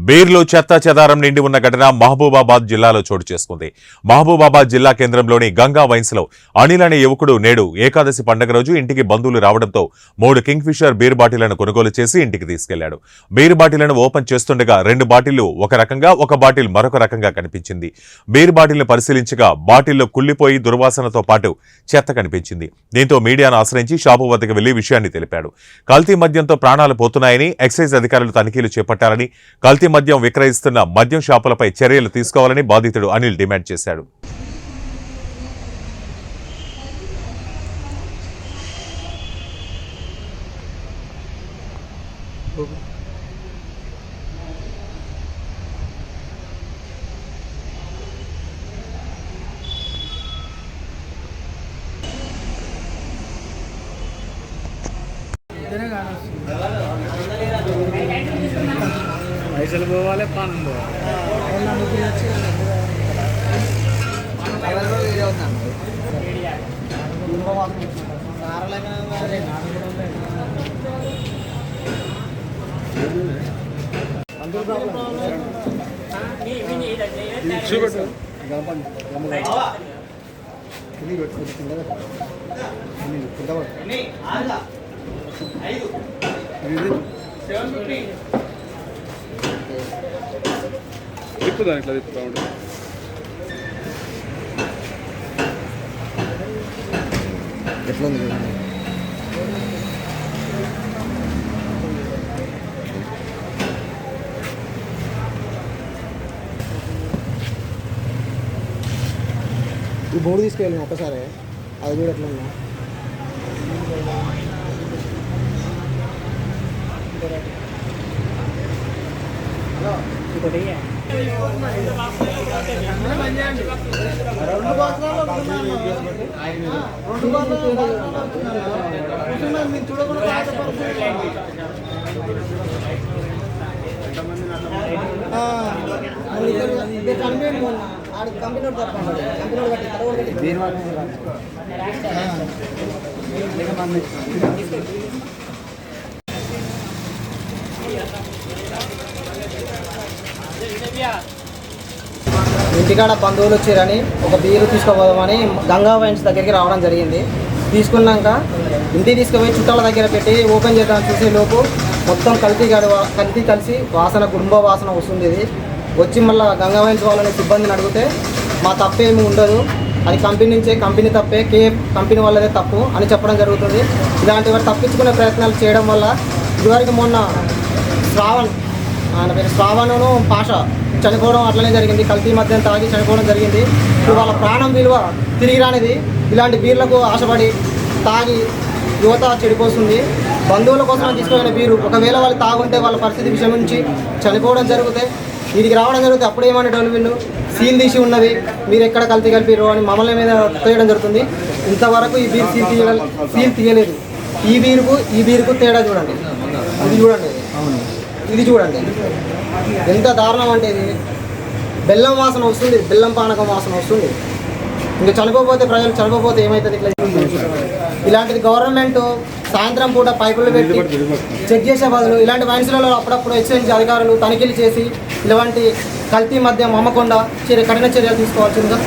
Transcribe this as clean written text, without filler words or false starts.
బీర్లో చెత్త చెదారం నిండి ఉన్న ఘటన మహబూబాబాద్ జిల్లాలో చోటు చేసుకుంది. మహబూబాబాద్ జిల్లా కేంద్రంలోని గంగా వైన్స్ లో అనిల్ అనే యువకుడు నేడు ఏకాదశి పండుగ రోజు ఇంటికి బంధువులు రావడంతో 3 కింగ్ ఫిషర్ బీర్ బాటిళ్లను కొనుగోలు చేసి ఇంటికి తీసుకెళ్లాడు. బీర్ బాటిళ్లను ఓపెన్ చేస్తుండగా 2 బాటిళ్లు ఒక రకంగా, ఒక బాటిల్ మరొక రకంగా కనిపించింది. బీర్ బాటిల్ను పరిశీలించగా బాటిల్లో కుళ్లిపోయి దుర్వాసనతో పాటు చెత్త కనిపించింది. దీంతో మీడియాను ఆశ్రయించి షాపు వద్దకు వెళ్లి విషయాన్ని తెలిపాడు. కల్తీ మద్యంతో ప్రాణాలు పోతున్నాయని ఎక్సైజ్ అధికారులు తనిఖీలు చేపట్టాలని, కల్తీ మద్యం విక్రయిస్తున్న మద్యం షాపులపై చర్యలు తీసుకోవాలని బాధితుడు అనిల్ డిమాండ్ చేశాడు. పైసలు పోవాలి, పానం పోవాలి. తిప్పుదా ఇట్లా తిప్పుతా ఉంటుంది. ఎట్లా ఉంది? ఈ బోర్డు తీసుకెళ్ళాను ఒకసారి, అది కూడా ఎట్లా ఉన్నా ఇంటికాడ బంధువులు వచ్చారని ఒక బీరు తీసుకోపోదామని గంగా వైన్స్ దగ్గరికి రావడం జరిగింది. తీసుకున్నాక ఇంటికి తీసుకుపోయి చుట్టాల దగ్గర పెట్టి ఓపెన్ చేద్దామని చూసే లోపు మొత్తం కల్తీ కలిసి వాసన, గుంబ వాసన వస్తుంది. ఇది వచ్చి మళ్ళీ గంగా వైన్స్ వాళ్ళని సిబ్బందిని అడిగితే మా తప్పేమీ ఉండదు, అది కంపెనీ నుంచే, కంపెనీ తప్పే, కంపెనీ వాళ్ళదే తప్పు అని చెప్పడం జరుగుతుంది. ఇలాంటి వారు తప్పించుకునే ప్రయత్నాలు చేయడం వల్ల ఇదివరకు మొన్న ఆయన పేరు శ్రావణను పాష చనిపోవడం అట్లనే జరిగింది. కల్తీ మద్యం తాగి చనిపోవడం జరిగింది. ఇప్పుడు వాళ్ళ ప్రాణం విలువ తిరిగి రానిది. ఇలాంటి బీర్లకు ఆశపడి తాగి యువత చెడిపోతుంది. బంధువుల కోసం తీసుకునే బీరు ఒకవేళ వాళ్ళు తాగుంటే వాళ్ళ పరిస్థితి విషయం నుంచి చనిపోవడం జరిగితే వీరికి రావడం జరుగుతుంది. అప్పుడు ఏమనేటోళ్ళు వీళ్ళు సీల్ తీసి ఉన్నవి, మీరు ఎక్కడ కల్తీ కలిపిరు అని మమ్మల్ని మీద తేయడం జరుగుతుంది. ఇంతవరకు ఈ బీర్ సీల్ తీయలేదు. ఈ బీరుకు తేడా చూడండి, ఇది చూడండి ఎంత దారుణం అంటే ఇది బెల్లం వాసన వస్తుంది, బెల్లం పానకం వాసన వస్తుంది. ఇంకా చనిపోతే ప్రజలు చనిపోతే ఏమవుతుంది? ఇలాంటిది గవర్నమెంట్ సాయంత్రం పూట పైపులు పెట్టి చెక్ చేసే బదులు ఇలాంటి వైన్స్లలో అప్పుడప్పుడు ఎక్సైజ్ అధికారులు తనిఖీలు చేసి ఇలాంటి కల్తీ మద్యం అమ్మకుండా కఠిన చర్యలు తీసుకోవాల్సిందిగా